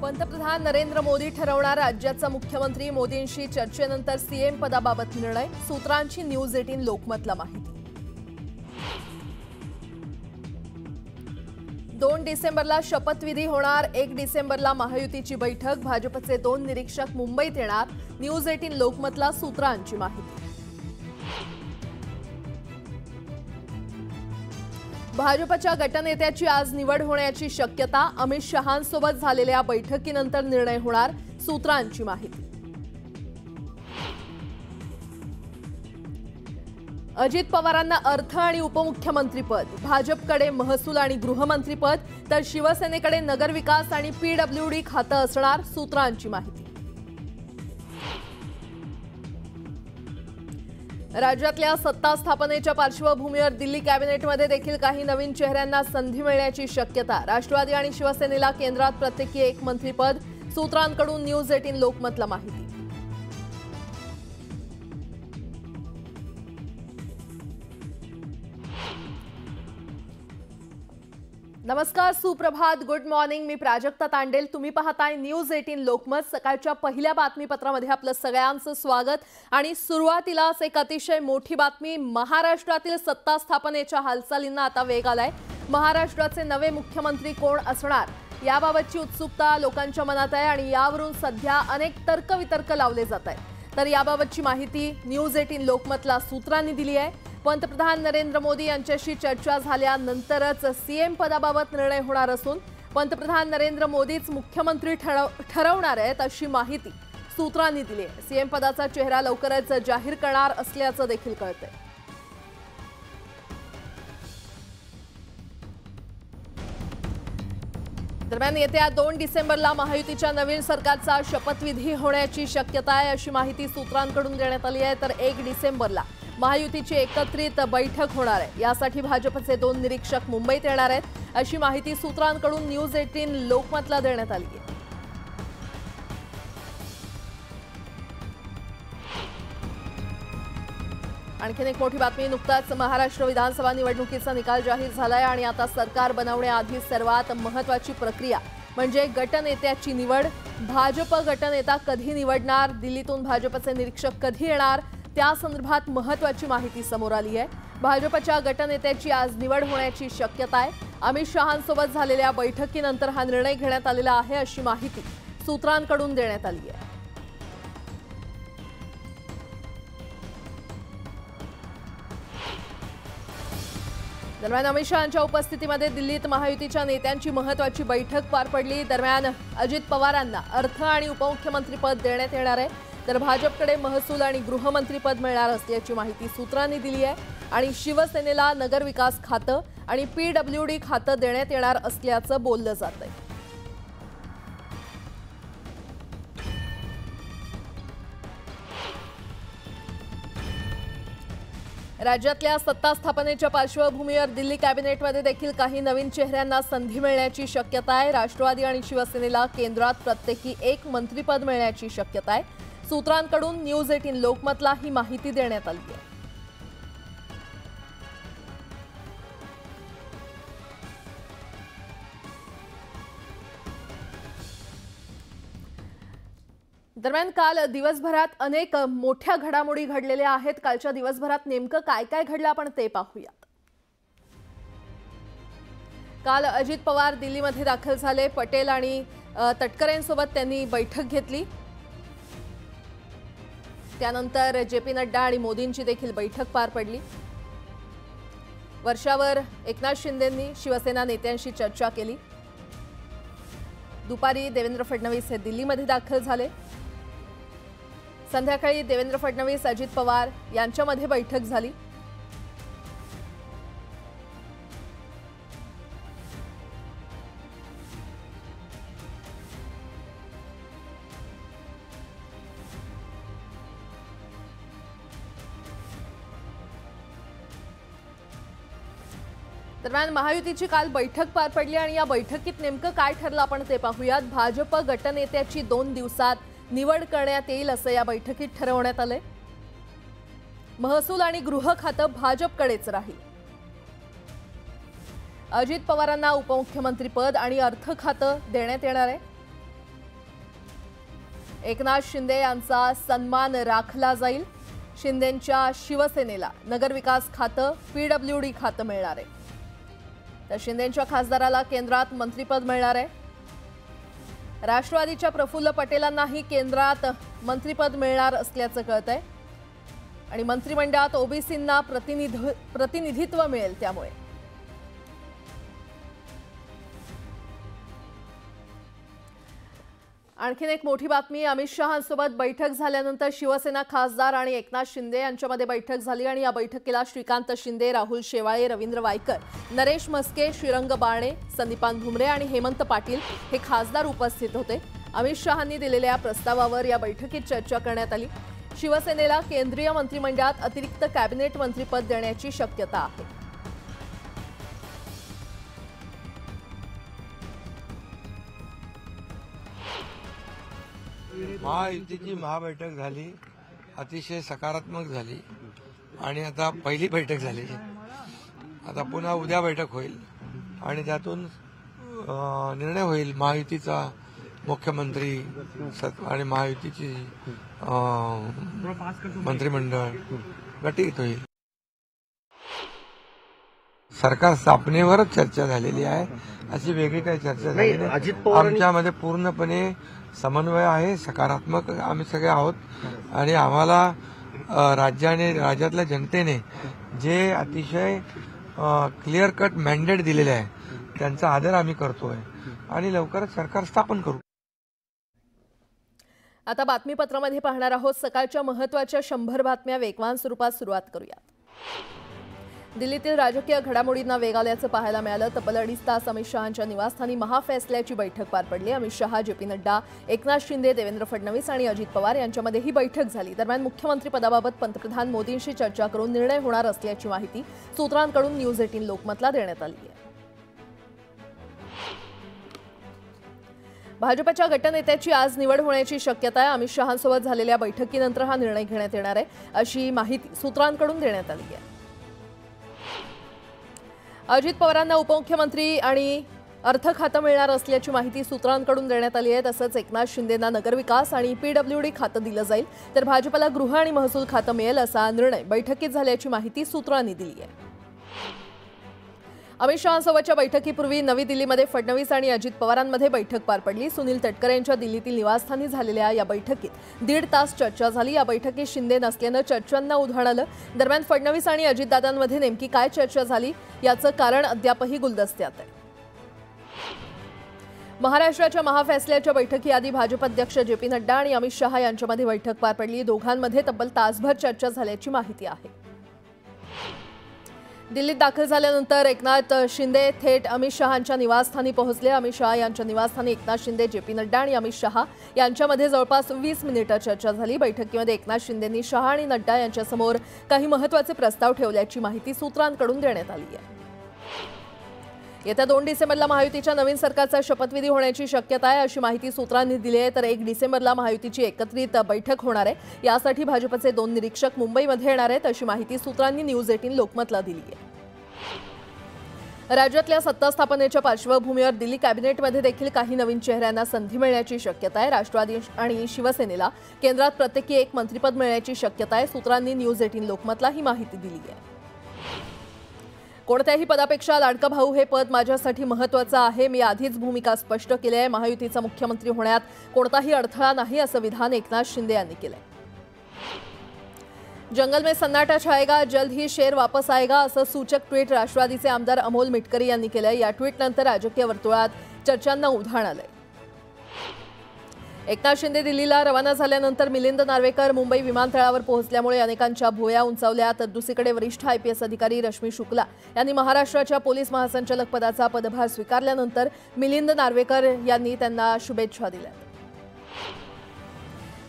पंतप्रधान नरेंद्र मोदी ठरवणार राज्याचा मुख्यमंत्री. मोदींशी चर्चेनंतर सीएम पदाबाबत निर्णय. सूत्रांची न्यूज 18 लोकमतला माहिती. 2 डिसेंबरला शपथविधी होणार. 1 डिसेंबरला महायुतीची बैठक. भाजपचे 2 निरीक्षक मुंबईत येणार. न्यूज 18 लोकमतला सूत्रांची माहिती. भाजपच्या गटनेत्याची आज निवड होण्याची शक्यता. अमित शहांसोबत झालेल्या बैठकीनंतर निर्णय होणार. सूत्रांची माहिती. अजित पवारांना अर्थ आणि उपमुख्यमंत्रीपद. भाजपकडे महसूल आणि गृहमंत्रीपद तर शिवसेनेकडे नगरविकास आणि पीडब्ल्यूडी खातं असणार. सूत्रांची माहिती. राज्यातल्या सत्ता स्थापनेच्या पार्श्वभूमीवर दिल्ली कॅबिनेटमध्ये देखील काही नवीन चेहऱ्यांना संधी मिळण्याची शक्यता. राष्ट्रवादी आणि शिवसेनेला केंद्रात प्रत्येकी 1 मंत्रीपद. सूत्रांकडून न्यूज 18 लोकमतला माहिती. नमस्कार, सुप्रभात, गुड मॉर्निंग. मी प्राजक्ता तांडेल. तुम्ही पाहताय न्यूज 18 लोकमत. सकाळच्या पहिल्या बातमीपत्रामध्ये आपलं सगळ्यांचं स्वागत. आणि सुरुवातीलाच एक अतिशय मोठी बातमी. महाराष्ट्रातील सत्ता स्थापनेच्या हालचालींना आता वेग आलाय. महाराष्ट्राचे नवे मुख्यमंत्री कोण असणार याबाबतची उत्सुकता लोकांच्या मनात आहे आणि यावरून सध्या अनेक तर्कवितर्क लावले जात आहेत. तर याबाबतची माहिती न्यूज 18 लोकमतला सूत्रांनी दिली आहे. पंतप्रधान नरेंद्र मोदी यांच्याशी चर्चा झाल्यानंतरच सीएम पदाबाबत निर्णय होणार असून पंतप्रधान नरेंद्र मोदीच मुख्यमंत्री ठरवणार आहेत अशी माहिती सूत्रांनी दिली आहे. सीएम पदाचा चेहरा लवकरच जाहीर करणार असल्याचं देखील कळतंय. दरम्यान येत्या 2 डिसेंबरला महायुतीच्या नवीन सरकारचा शपथविधी होण्याची शक्यता आहे अशी माहिती सूत्रांकडून देण्यात आली आहे. तर 1 डिसेंबरला महायुतीची एकत्रित बैठक होणार आहे. यासाठी भाजपचे 2 निरीक्षक मुंबईत येणार आहेत अशी माहिती सूत्रांकडून न्यूज 18 लोकमतला देण्यात आली आहे. आणखीन एक मोठी बातमी. नुकताच महाराष्ट्र विधानसभा निवडणुकीचा निकाल जाहीर झालाय आणि आता सरकार बनवण्याआधी सर्वात महत्त्वाची प्रक्रिया म्हणजे गटनेत्याची निवड. भाजप गटनेता कधी निवडणार, दिल्लीतून भाजपचे निरीक्षक कधी येणार, त्या संदर्भात महत्त्वाची माहिती समोर आली आहे. भाजपच्या गटनेत्याची आज निवड होण्याची शक्यता आहे. अमित शहांसोबत झालेल्या बैठकीनंतर हा निर्णय घेण्यात आलेला आहे अशी माहिती सूत्रांकडून देण्यात आली आहे. दरम्यान अमित शहांच्या उपस्थितीमध्ये दिल्लीत महायुतीच्या नेत्यांची महत्त्वाची बैठक पार पडली. दरम्यान अजित पवारांना अर्थ आणि उपमुख्यमंत्रीपद देण्यात येणार आहे. तर भाजपकडे महसूल आणि गृहमंत्रीपद मिळणार असल्याची माहिती सूत्रांनी दिली आहे. आणि शिवसेनेला नगरविकास खातं आणि पीडब्ल्यूडी खातं देण्यात येणार असल्याचं बोललं जात आहे. राज्यातल्या सत्ता स्थापनेच्या पार्श्वभूमीवर दिल्ली कॅबिनेटमध्ये देखील काही नवीन चेहऱ्यांना संधी मिळण्याची शक्यता आहे. राष्ट्रवादी आणि शिवसेनेला केंद्रात प्रत्येकी 1 मंत्रीपद मिळण्याची शक्यता आहे. सूत्रांकडून न्यूज 18 लोकमतला ही माहिती देण्यात आली आहे. दरम्यान काल दिवसभरात अनेक मोठ्या घडामोडी घडलेल्या आहेत. कालच्या दिवसभरात नेमकं काय काय घडलं आपण ते पाहूयात. काल अजित पवार दिल्लीमध्ये दाखल झाले. पटेल आणि तटकरेंसोबत त्यांनी बैठक घेतली. त्यानंतर जेपी नड्डा आणि मोदींची देखील बैठक पार पडली. वर्षावर एकनाथ शिंदेंनी शिवसेना नेत्यांशी चर्चा केली. दुपारी देवेंद्र फडणवीस हे दिल्लीमध्ये दाखल झाले. संध्याकाळी देवेंद्र फडणवीस अजित पवार यांच्यामध्ये बैठक झाली. दरम्यान महायुतीची काल बैठक पार पडली आणि या बैठकीत नेमकं काय ठरलं आपण ते पाहूयात. भाजप गटनेत्याची 2 दिवसात निवड करण्यात येईल असं या बैठकीत ठरवण्यात आलंय. महसूल आणि गृह खातं भाजपकडेच राहील. अजित पवारांना उपमुख्यमंत्री पद आणि अर्थ खातं देण्यात येणार आहे. एकनाथ शिंदे यांचा सन्मान राखला जाईल। शिंदेंच्या शिवसेनेला नगरविकास खातं, PWD खातं मिळणार आहे। तर शिंदेंच्या खासदाराला केंद्रात मंत्रिपद मिळणार आहे। राष्ट्रवादीच्या प्रफुल्ल पटेलांनाही केंद्रात मंत्रिपद मिळणार असल्याचं कळतंय आणि मंत्रिमंडळात ओबीसींना प्रतिनिधित्व मिळेल। त्यामुळे आणखीन एक मोठी बातमी, अमित शहांसोबत बैठक झाल्यानंतर शिवसेना खासदार आणि एकनाथ शिंदे यांच्यामध्ये बैठक झाली आणि या बैठकीला श्रीकांत शिंदे, राहुल शेवाळे, रवींद्र वायकर, नरेश म्हस्के, श्रीरंग बारणे, संदीपान भुमरे आणि हेमंत पाटील हे खासदार उपस्थित होते। अमित शहांनी दिलेल्या प्रस्तावावर या बैठकीत चर्चा करण्यात आली। शिवसेनेला केंद्रीय मंत्रिमंडळात अतिरिक्त कॅबिनेट मंत्रिपद देण्याची शक्यता आहे। महायुतीची महाबैठक झाली, अतिशय सकारात्मक झाली आणि आता पहिली बैठक झाली। आता पुन्हा उद्या बैठक होईल आणि त्यातून निर्णय होईल। महायुतीचा मुख्यमंत्री आणि महायुतीची मंत्रिमंडळ गटित होईल। सरकार स्थापनेवरच चर्चा झालेली आहे, अशी वेगळी काही चर्चा झाली नाही। आमच्यामध्ये पूर्णपणे समन्वय आहे, सकारात्मक आम्ही सगळे आहोत आणि आम्हाला राज्यातल्या जनतेने जे अतिशय क्लिअर कट मॅन्डेट दिलेले आहे त्यांचा आदर आम्ही करतोय आणि लवकरच सरकार स्थापन करू। आता बातमीपत्रामध्ये पाहणार आहोत सकाळच्या महत्त्वाच्या 100 बातम्या वेगवान स्वरूपात सुरुवात करूया। दिल्लीतील राजकीय घडामोडींना वेग आल्याचं पाहायला मिळालं। तब्बल 2.5 तास अमित शहांच्या निवासस्थानी महाफैसल्याची बैठक पार पडली। अमित शहा, JP नड्डा, एकनाथ शिंदे, देवेंद्र फडणवीस आणि अजित पवार यांच्यामध्ये ही बैठक झाली। दरम्यान मुख्यमंत्री पदाबाबत पंतप्रधान मोदींशी चर्चा करून निर्णय होणार असल्याची माहिती सूत्रांकडून न्यूज 18 लोकमतला देण्यात आली आहे। भाजपच्या गटनेत्याची आज निवड होण्याची शक्यता आहे। अमित शहांसोबत झालेल्या बैठकीनंतर हा निर्णय घेण्यात येणार आहे, अशी माहिती सूत्रांकडून देण्यात आली आहे। अजित पवारांना उपमुख्यमंत्री आणि अर्थ खातं मिळणार असल्याची माहिती सूत्रांकडून देण्यात आली आहे। तसंच एकनाथ शिंदेंना नगरविकास आणि PWD खातं दिलं जाईल, तर भाजपला गृह आणि महसूल खातं मिळेल असा निर्णय बैठकीत झाल्याची माहिती सूत्रांनी दिली आहे। अमित शहांसोबतच्या बैठकीपूर्वी नवी दिल्लीमध्ये फडणवीस आणि अजित पवारांमध्ये बैठक पार पडली। सुनील तटकरे यांच्या दिल्लीतील निवासस्थानी झालेल्या या बैठकीत 1.5 तास चर्चा झाली। या बैठकीत शिंदे नसल्यानं चर्चांना उधाण आलं। दरम्यान फडणवीस आणि अजितदादांमध्ये नेमकी काय चर्चा झाली याचं कारण अद्यापही गुलदस्त्यात आहे। महाराष्ट्राच्या महाफैसल्याच्या बैठकीआधी भाजप अध्यक्ष JP नड्डा आणि अमित शहा यांच्यामध्ये बैठक पार पडली। दोघांमध्ये तब्बल तासभर चर्चा झाल्याची माहिती आहे। दिल्लीत दाखल झाल्यानंतर एकनाथ शिंदे थेट अमित शहांच्या निवासस्थानी पोहोचले। अमित शहा यांच्या निवासस्थानी एकनाथ शिंदे, JP नड्डा आणि अमित शहा यांच्यामध्ये जवळपास 20 मिनिटं चर्चा झाली। बैठकीमध्ये एकनाथ शिंदेंनी शहा आणि नड्डा यांच्यासमोर काही महत्त्वाचे प्रस्ताव ठेवल्याची माहिती सूत्रांकडून देण्यात आली आहे। येत्या 2 डिसेंबरला महायुतीच्या नवीन सरकारचा शपथविधी होण्याची शक्यता आहे, अशी माहिती सूत्रांनी दिली आहे। तर 1 डिसेंबरला महायुतीची एकत्रित बैठक होणार आहे। यासाठी भाजपचे 2 निरीक्षक मुंबईमध्ये येणार आहेत, अशी माहिती सूत्रांनी न्यूज 18 लोकमतला दिली आहे। राज्यातल्या सत्ता स्थापनेच्या पार्श्वभूमीवर दिल्ली कॅबिनेटमध्ये देखील काही नवीन चेहऱ्यांना संधी मिळण्याची शक्यता आहे। राष्ट्रवादी आणि शिवसेनेला केंद्रात प्रत्येकी 1 मंत्रिपद मिळण्याची शक्यता आहे। सूत्रांनी न्यूज 18 लोकमतला ही माहिती दिली आहे। कोणत्याही पदापेक्षा लाडका भाऊ हे पद माझ्यासाठी महत्त्वाचं आहे। मी आधीच भूमिका स्पष्ट केली आहे। महायुतीचा मुख्यमंत्री होण्यात कोणताही अडथळा नाही, असं विधान एकनाथ शिंदे यांनी केलंय। जंगल में सन्नाटा छाएगा, जल्द ही शेर वापस आएगा, असं सूचक ट्विट राष्ट्रवादीचे आमदार अमोल मिटकरी यांनी केलंय। या ट्विटनंतर राजकीय वर्तुळात चर्चांना उधाण आलंय। एकनाथ शिंदे दिल्लीला रवाना झाल्यानंतर मिलिंद नार्वेकर मुंबई विमानतळावर पोहोचल्यामुळे अनेकांच्या भुवया उंचावल्या। तर दुसरीकडे वरिष्ठ IPS अधिकारी रश्मी शुक्ला यांनी महाराष्ट्राच्या पोलीस महासंचालक पदाचा पदभार स्वीकारल्यानंतर मिलिंद नार्वेकर यांनी त्यांना शुभेच्छा दिल्या।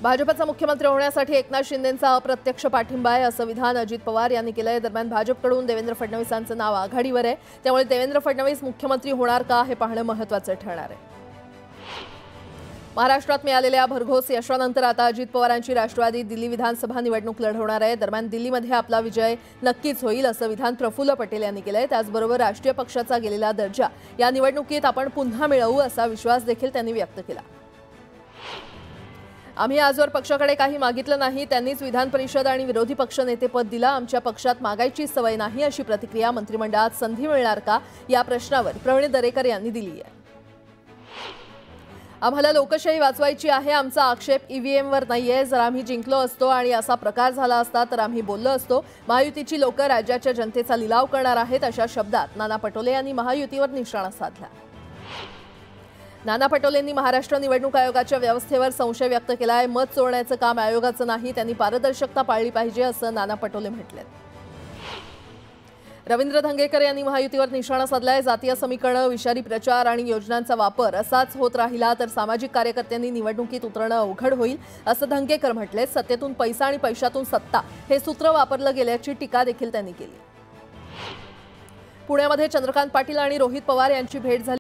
भाजपचा मुख्यमंत्री होण्यासाठी एकनाथ शिंदेंचा अप्रत्यक्ष पाठिंबा आहे, असं विधान अजित पवार यांनी केलंय। दरम्यान भाजपकडून देवेंद्र फडणवीसांचं नाव आघाडीवर आहे, त्यामुळे देवेंद्र फडणवीस मुख्यमंत्री होणार का हे पाहणं महत्त्वाचं ठरणार आहे। महाराष्ट्रात मिळालेल्या भरघोस यशानंतर आता अजित पवारांची राष्ट्रवादी दिल्ली विधानसभा निवडणूक लढवणार आहे। दरम्यान दिल्लीमध्ये आपला विजय नक्कीच होईल, असं विधान प्रफुल्ल पटेल यांनी केलंय। त्याचबरोबर राष्ट्रीय पक्षाचा गेलेला दर्जा या निवडणुकीत आपण पुन्हा मिळवू, असा विश्वास देखील त्यांनी व्यक्त केला। आम्ही आजवर पक्षाकडे काही मागितलं नाही, त्यांनीच विधान परिषद आणि विरोधी पक्षनेतेपद दिलं. आमच्या पक्षात मागायची सवय नाही, अशी प्रतिक्रिया मंत्रिमंडळात संधी मिळणार का या प्रश्नावर प्रवीण दरेकर यांनी दिली आहे. आम्हाला लोकशाही वाचवायची आहे. आमचा आक्षेप ईव्हीएमवर नाहीये. जर आम्ही जिंकलो असतो आणि असा प्रकार झाला असता तर आम्ही बोललो असतो. महायुतीची लोक राज्याच्या जनतेचा लिलाव करणार आहेत, अशा शब्दात नाना पटोले यांनी महायुतीवर निशाणा साधला. नाना पटोलेंनी महाराष्ट्र निवडणूक आयोगाच्या व्यवस्थेवर संशय व्यक्त केला आहे. मत चोरण्याचं काम आयोगाचं नाही, त्यांनी पारदर्शकता पाळली पाहिजे, असं नाना पटोले म्हटले. रवींद्र धंगेकर यांनी महायुतीवर निशाणा साधलाय. जातीय समीकरणं, विषारी प्रचार आणि योजनांचा वापर असाच होत राहिला तर सामाजिक कार्यकर्त्यांनी निवडणुकीत उतरणं अवघड होईल, असं धंगेकर म्हटले. सत्तेतून पैसा आणि पैशातून सत्ता हे सूत्र वापरलं गेल्याची टीका देखील त्यांनी केली. पुण्यामध्ये चंद्रकांत पाटील आणि रोहित पवार यांची भेट झाली.